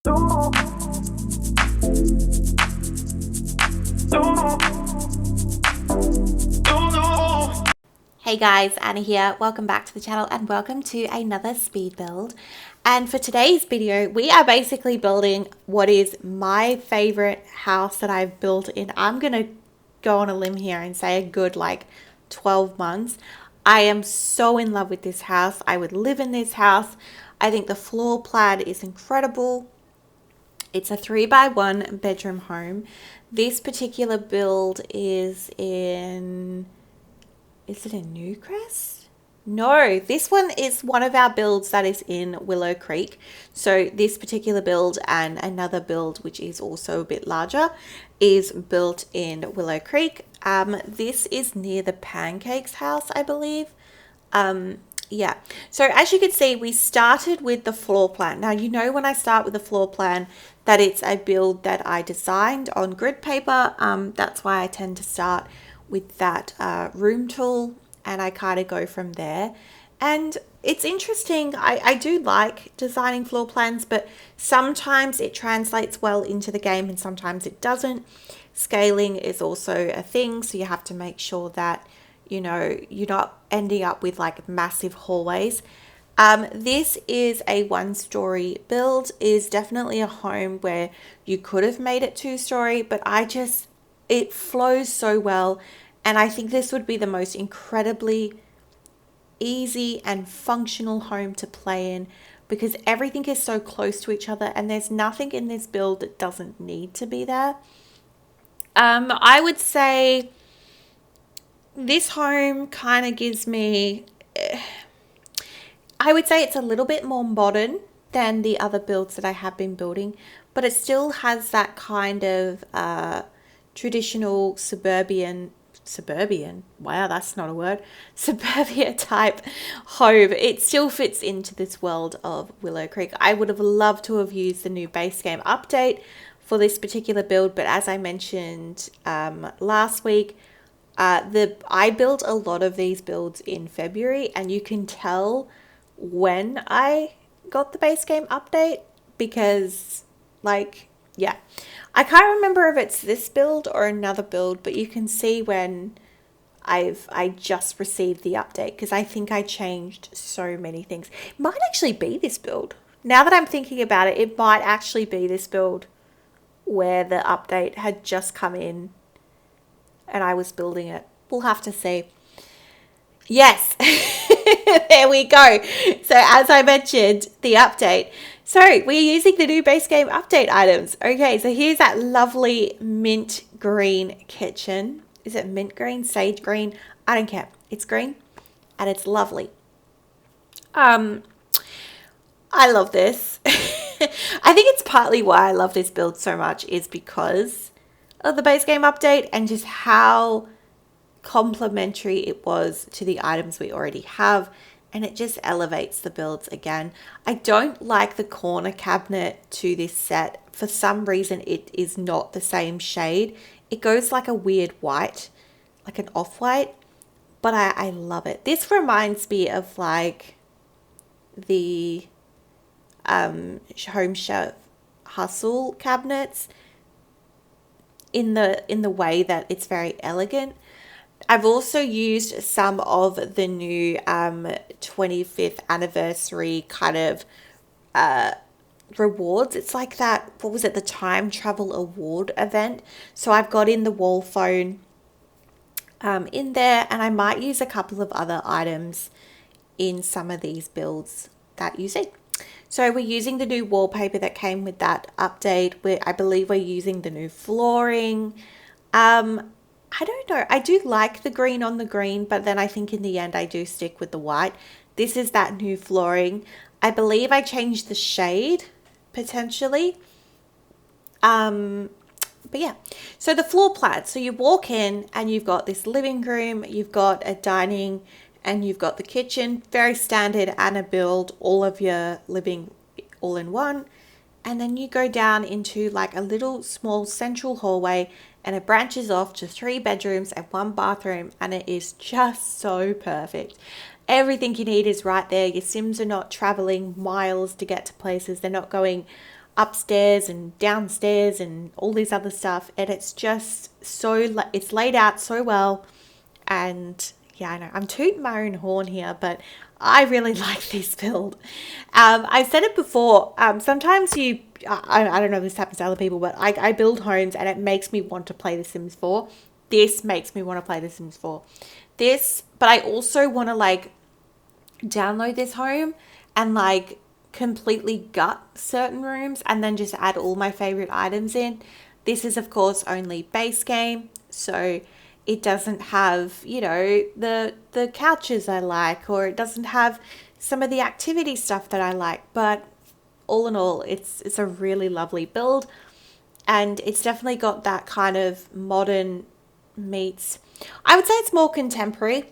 Hey guys, Anna here. Welcome back to the channel and welcome to another speed build. And for today's video, we are basically building what is my favorite house that I've built in. I'm going to go on a limb here and say a good 12 months. I am so in love with this house. I would live in this house. I think the floor plan is incredible. It's a 3x1 bedroom home. This particular build is it in Newcrest? No, this one is one of our builds that is in Willow Creek. So this particular build and another build, which is also a bit larger, is built in Willow Creek. This is near the Pancakes house, I believe. Yeah, so as you can see, we started with the floor plan. Now, you know, when I start with the floor plan, that it's a build that I designed on grid paper. That's why I tend to start with that room tool, and I kind of go from there. And it's interesting. I do like designing floor plans, but sometimes it translates well into the game and sometimes it doesn't. Scaling is also a thing, so you have to make sure that, you know, you're not ending up with like massive hallways. This is a 1-story build. Is definitely a home where you could have made it 2-story, but it flows so well. And I think this would be the most incredibly easy and functional home to play in because everything is so close to each other and there's nothing in this build that doesn't need to be there. I would say this home kind of gives me, I would say it's a little bit more modern than the other builds that I have been building, but it still has that kind of traditional suburbia type home. It still fits into this world of Willow Creek. I would have loved to have used the new base game update for this particular build, but as I mentioned last week, I built a lot of these builds in February, and you can tell when I got the base game update because yeah, I can't remember if it's this build or another build, but you can see when I just received the update because I think I changed so many things. It might actually be this build. Now that I'm thinking about it, it might actually be this build where the update had just come in and I was building it. We'll have to see. Yes, there we go. So as I mentioned, the update. So we're using the new base game update items. Okay, so here's that lovely mint green kitchen. Is it mint green, sage green? I don't care. It's green and it's lovely. I love this. I think it's partly why I love this build so much is because of the base game update and just how complementary it was to the items we already have, and it just elevates the builds again. I don't like the corner cabinet to this set. For some reason it is not the same shade. It goes like a weird white, like an off-white, but I love it. This reminds me of like the Home Chef Hustle cabinets in the way that it's very elegant. I've also used some of the new 25th anniversary kind of rewards. It's like that, what was it, the Time Travel Award event. So I've got in the wall phone in there, and I might use a couple of other items in some of these builds that you see. So we're using the new wallpaper that came with that update. I believe we're using the new flooring. I don't know. I do like the green on the green, but then I think in the end I do stick with the white. This is that new flooring. I believe I changed the shade potentially. But yeah, so the floor plan. So you walk in and you've got this living room, you've got a dining, and you've got the kitchen. Very standard Anna build, all of your living all in one. And then you go down into like a little small central hallway, and it branches off to 3 bedrooms and 1 bathroom, and it is just so perfect. Everything you need is right there. Your Sims are not traveling miles to get to places. They're not going upstairs and downstairs and all this other stuff, and it's just so, it's laid out so well. And yeah, I know I'm tooting my own horn here, but I really like this build. I've said it before. Sometimes I don't know if this happens to other people, but I build homes and it makes me want to play The Sims 4. This makes me want to play The Sims 4. But I also want to like download this home and like completely gut certain rooms and then just add all my favorite items in. This is of course only base game, so it doesn't have, you know, the couches I like, or it doesn't have some of the activity stuff that I like. But all in all, it's a really lovely build, and it's definitely got that kind of modern meets, I would say it's more contemporary,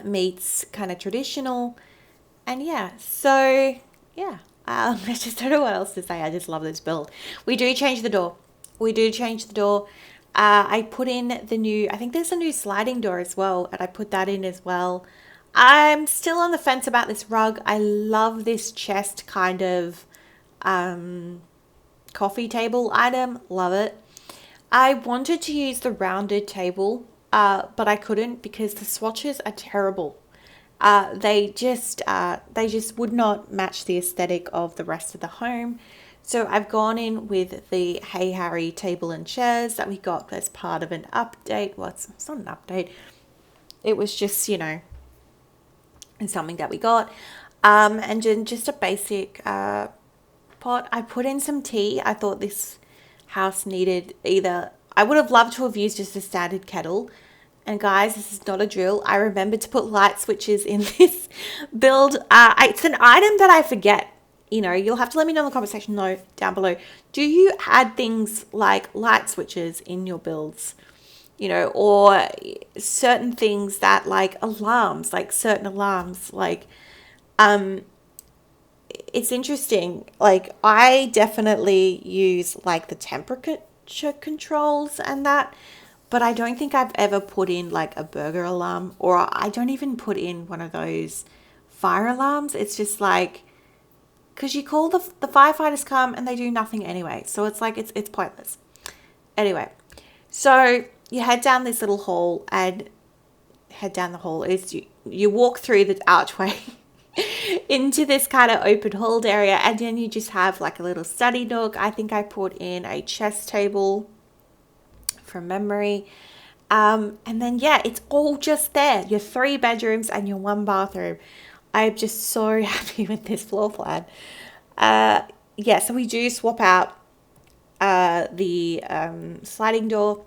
meets kind of traditional. And yeah, so yeah, I just don't know what else to say. I just love this build. We do change the door. I put in the new, I think there's a new sliding door as well, and I put that in as well. I'm still on the fence about this rug. I love this chest kind of coffee table item. Love it. I wanted to use the rounded table, but I couldn't because the swatches are terrible. They just would not match the aesthetic of the rest of the home. So I've gone in with the Hey Harry table and chairs that we got as part of an update. Well, it's not an update. It was just, you know, something that we got. And then just a basic pot. I put in some tea. I thought this house needed I would have loved to have used just a standard kettle. And guys, this is not a drill. I remembered to put light switches in this build. It's an item that I forget. You know, you'll have to let me know in the comment section down below. Do you add things like light switches in your builds? You know, or certain things that like alarms, like certain alarms, like, it's interesting. Like I definitely use like the temperature controls and that, but I don't think I've ever put in like a burger alarm, or I don't even put in one of those fire alarms. It's just like, because you call the firefighters come and they do nothing anyway. So it's like, it's pointless. Anyway, so you head down this little hall, and head down the hall is you walk through the archway into this kind of open hold area, and then you just have like a little study nook. I think I put in a chess table from memory. And then yeah, it's all just there. Your 3 bedrooms and your 1 bathroom. I'm just so happy with this floor plan. Yeah, so we do swap out the sliding door,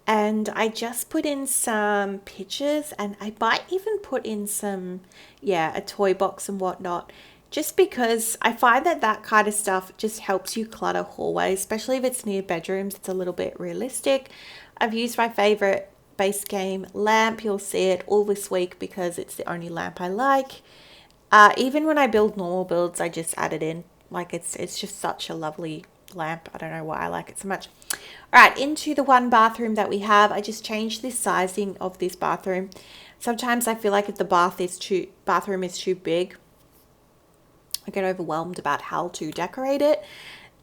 and I just put in some pictures, and I might even put in some, a toy box and whatnot, just because I find that kind of stuff just helps you clutter hallways, especially if it's near bedrooms. It's a little bit realistic. I've used my favorite base game lamp. You'll see it all this week because it's the only lamp I like. Even when I build normal builds, I just add it in. Like it's just such a lovely lamp. I don't know why I like it so much. All right, into the 1 bathroom that we have. I just changed the sizing of this bathroom. Sometimes I feel like if the bathroom is too big, I get overwhelmed about how to decorate it.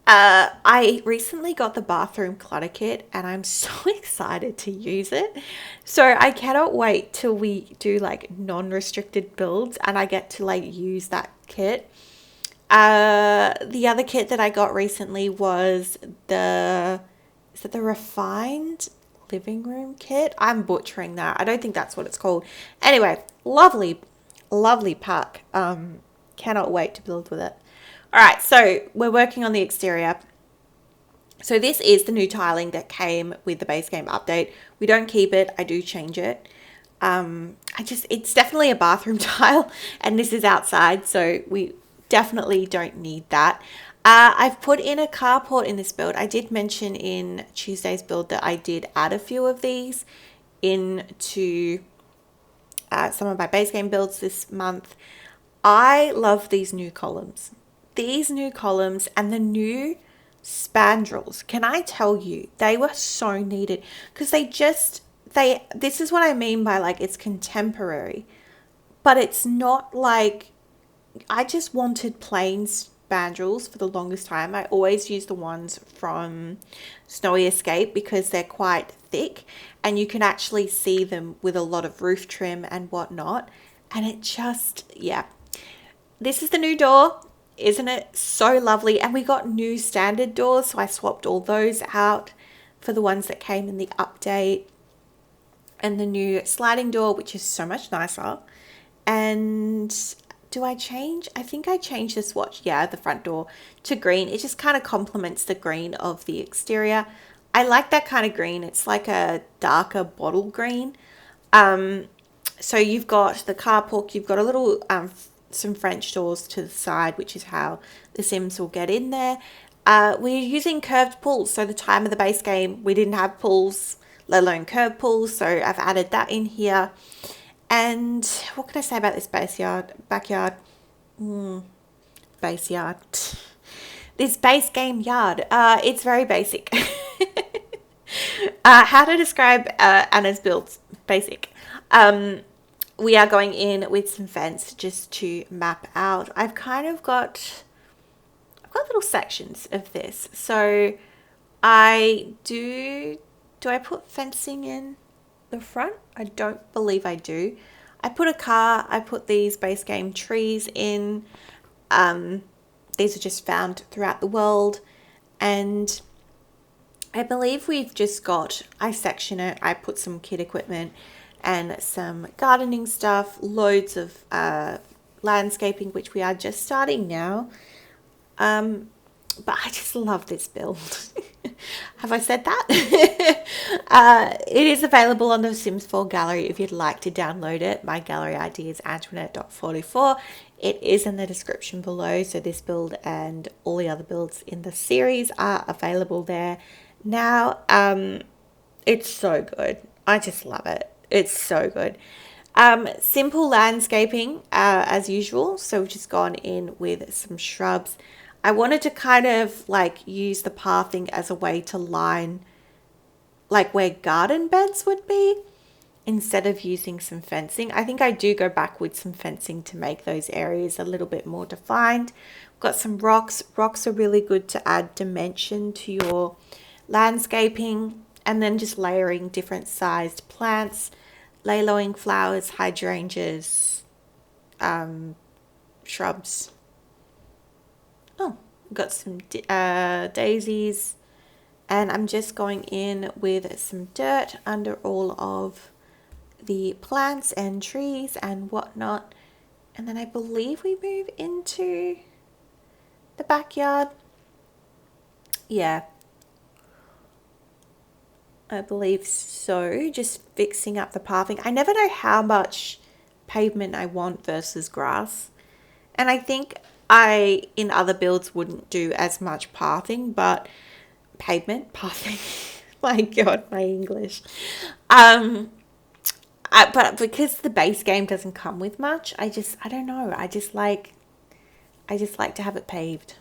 I recently got the bathroom clutter kit, and I'm so excited to use it. So I cannot wait till we do like non-restricted builds and I get to like use that kit. The other kit that I got recently was the refined living room kit. I'm butchering that. I don't think that's what it's called. Anyway, lovely pack. Cannot wait to build with it. All right, so we're working on the exterior. So this is the new tiling that came with the base game update. We don't keep it. I do change it. It's definitely a bathroom tile, and this is outside, so we definitely don't need that. I've put in a carport in this build. I did mention in Tuesday's build that I did add a few of these into some of my base game builds this month. I love these new columns. These new columns and the new spandrels. Can I tell you, they were so needed, because this is what I mean by like it's contemporary, but it's not like, I just wanted plain bandrels for the longest time. I always use the ones from Snowy Escape because they're quite thick and you can actually see them with a lot of roof trim and whatnot. And it just, yeah. This is the new door. Isn't it so lovely? And we got new standard doors, so I swapped all those out for the ones that came in the update. And the new sliding door, which is so much nicer. And do I change? I think I changed the swatch, yeah, the front door to green. It just kind of complements the green of the exterior. I like that kind of green. It's like a darker bottle green. So you've got the carport, you've got a little some French doors to the side, which is how the Sims will get in there. We're using curved pulls. So the time of the base game, we didn't have pulls, let alone curved pulls. So I've added that in here. And what can I say about this backyard? Base yard. This base game yard. It's very basic. How to describe Anna's builds? Basic. We are going in with some fence just to map out. I've got little sections of this. So do I put fencing in the front? I don't believe I do. I put a car. I put these base game trees in. These are just found throughout the world. And I believe we've just got, I section it. I put some kit equipment and some gardening stuff, loads of landscaping, which we are just starting now. But I just love this build. Have I said that? It is available on the Sims 4 gallery if you'd like to download it. My gallery ID is Antoinette.44. It is in the description below. So this build and all the other builds in the series are available there now. It's so good. I just love it. It's so good. Simple landscaping as usual. So we've just gone in with some shrubs. I wanted to kind of like use the pathing as a way to line like where garden beds would be instead of using some fencing. I think I do go back with some fencing to make those areas a little bit more defined. Got some rocks. Rocks are really good to add dimension to your landscaping, and then just layering different sized plants, layloing flowers, hydrangeas, shrubs. Oh, got some daisies, and I'm just going in with some dirt under all of the plants and trees and whatnot. And then I believe we move into the backyard. Yeah, I believe so. Just fixing up the pathing. I never know how much pavement I want versus grass. And I think I, in other builds, wouldn't do as much pathing, but pathing. My God, my English. But because the base game doesn't come with much, I don't know. I just like to have it paved.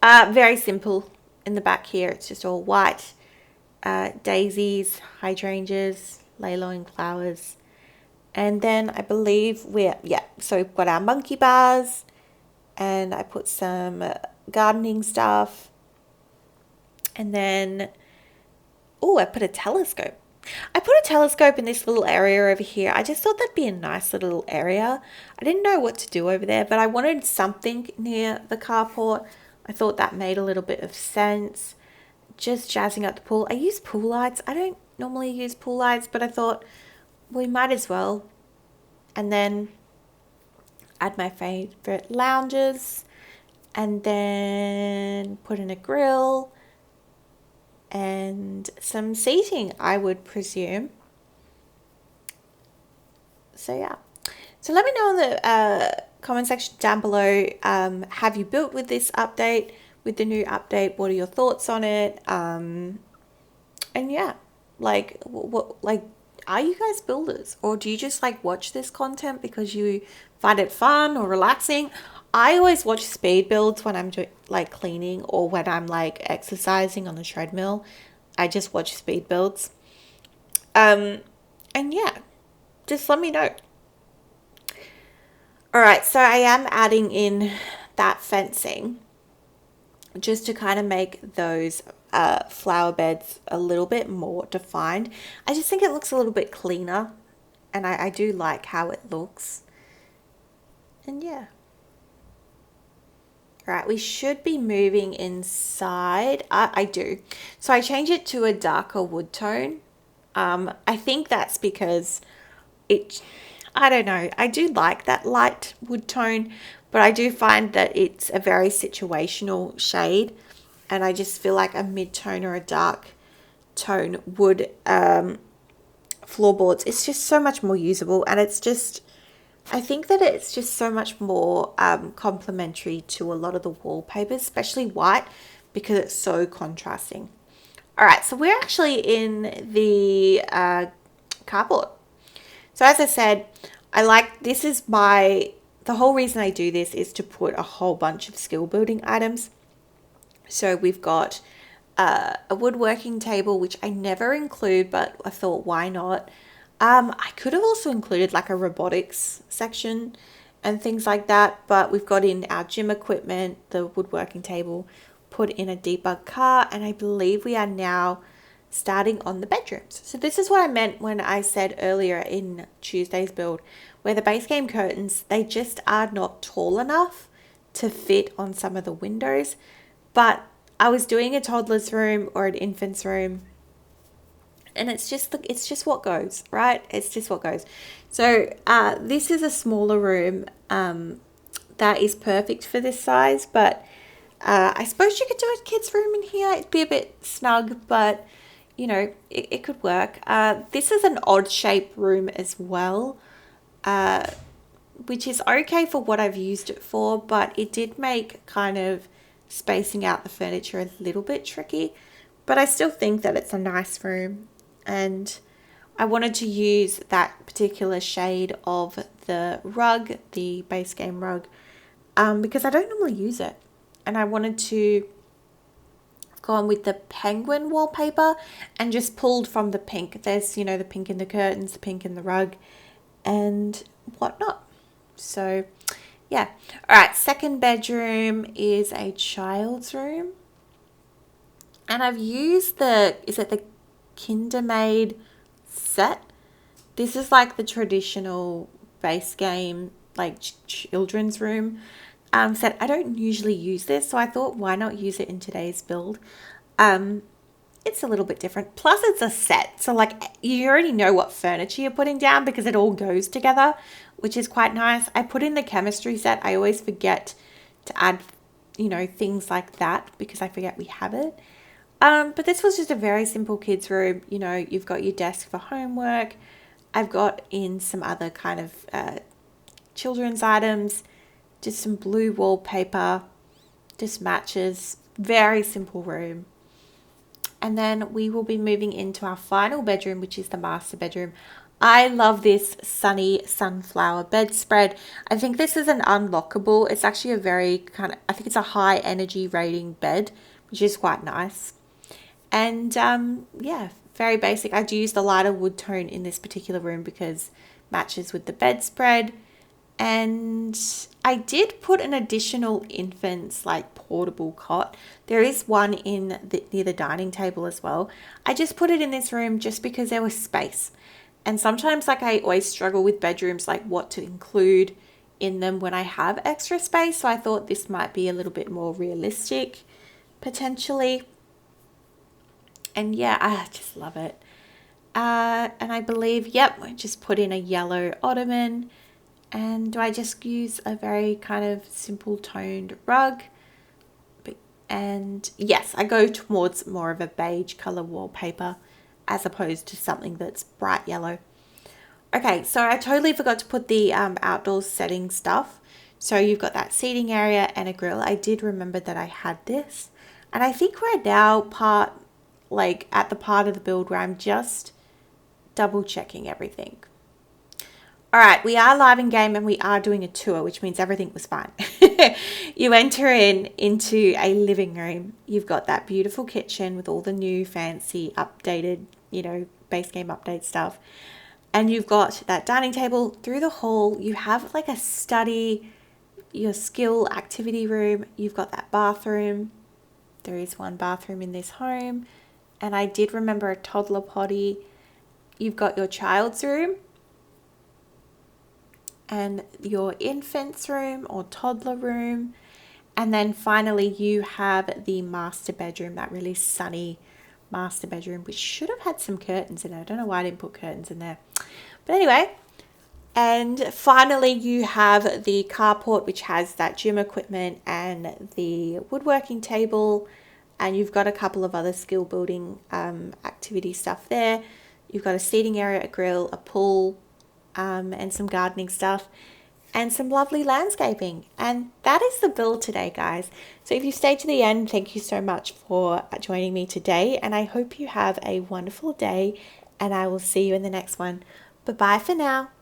Very simple in the back here. It's just all white. Daisies, hydrangeas, layloing flowers. And then I believe so we've got our monkey bars, and I put some gardening stuff. And then, I put a telescope. I put a telescope in this little area over here. I just thought that'd be a nice little area. I didn't know what to do over there, but I wanted something near the carport. I thought that made a little bit of sense. Just jazzing up the pool. I use pool lights. I don't normally use pool lights, but I thought we might as well. And then add my favorite lounges, and then put in a grill and some seating, I would presume. So yeah. So let me know in the comment section down below. Have you built with this update, with the new update? What are your thoughts on it? And yeah, what are you guys builders, or do you just like watch this content because you find it fun or relaxing? I always watch speed builds when I'm doing like cleaning or when I'm like exercising on the treadmill. I just watch speed builds. And yeah, just let me know. All right, so I am adding in that fencing just to kind of make those flower beds a little bit more defined. I just think it looks a little bit cleaner, and I do like how it looks. And yeah. Right, we should be moving inside. I do. So I change it to a darker wood tone. I think that's because I don't know, I do like that light wood tone, but I do find that it's a very situational shade, and I just feel like a mid-tone or a dark tone wood floorboards, it's just so much more usable, and I think that it's just so much more complementary to a lot of the wallpapers, especially white, because it's so contrasting. All right, so we're actually in the carport. So as I said, the whole reason I do this is to put a whole bunch of skill building items. So we've got a woodworking table, which I never include, but I thought, why not? I could have also included like a robotics section and things like that, but we've got in our gym equipment, the woodworking table, put in a debug cart, and I believe we are now starting on the bedrooms. So this is what I meant when I said earlier in Tuesday's build, where the base game curtains, they just are not tall enough to fit on some of the windows. But I was doing a toddler's room or an infant's room, and it's just what goes, right? It's just what goes. So this is a smaller room that is perfect for this size, but I suppose you could do a kid's room in here. It'd be a bit snug, but you know, it could work. This is an odd shaped room as well, which is okay for what I've used it for, but it did make kind of spacing out the furniture a little bit tricky. But I still think that it's a nice room, and I wanted to use that particular shade of the rug, the base game rug, because I don't normally use it, and I wanted to go on with the penguin wallpaper and just pulled from the pink. There's, you know, the pink in the curtains, the pink in the rug, and whatnot. So yeah. All right, second bedroom is a child's room, and I've used is it the Kindermaid set? This is like the traditional base game, like children's room set. I don't usually use this, so I thought, why not use it in today's build? It's a little bit different. Plus, it's a set, so like you already know what furniture you're putting down because it all goes together, which is quite nice. I put in the chemistry set. I always forget to add, you know, things like that because I forget we have it. But this was just a very simple kids room. You know, you've got your desk for homework. I've got in some other kind of children's items, just some blue wallpaper, just matches. Very simple room. And then we will be moving into our final bedroom, which is the master bedroom. I love this sunny sunflower bedspread. I think this is an unlockable. It's actually a very I think it's a high energy rating bed, which is quite nice. And yeah, very basic. I do use the lighter wood tone in this particular room because it matches with the bedspread. And I did put an additional infant's like portable cot. There is one near the dining table as well. I just put it in this room just because there was space. And sometimes like I always struggle with bedrooms, like what to include in them when I have extra space. So I thought this might be a little bit more realistic potentially. And yeah, I just love it. And I believe, yep, I just put in a yellow ottoman. And do I just use a very kind of simple toned rug? And yes, I go towards more of a beige color wallpaper as opposed to something that's bright yellow. Okay, so I totally forgot to put the outdoor setting stuff. So you've got that seating area and a grill. I did remember that I had this. And I think we're now at the part of the build where I'm just double checking everything. All right, we are live in game and we are doing a tour, which means everything was fine. You enter into a living room. You've got that beautiful kitchen with all the new fancy updated, you know, base game update stuff. And you've got that dining table. Through the hall, you have like a study, your skill activity room, you've got that bathroom. There is one bathroom in this home. And I did remember a toddler potty. You've got your child's room and your infant's room or toddler room. And then finally you have the master bedroom, that really sunny master bedroom, which should have had some curtains in it. I don't know why I didn't put curtains in there. But anyway, and finally you have the carport, which has that gym equipment and the woodworking table. And you've got a couple of other skill building activity stuff there. You've got a seating area, a grill, a pool, and some gardening stuff, and some lovely landscaping. And that is the build today, guys. So if you stayed to the end, thank you so much for joining me today. And I hope you have a wonderful day, and I will see you in the next one. Bye-bye for now.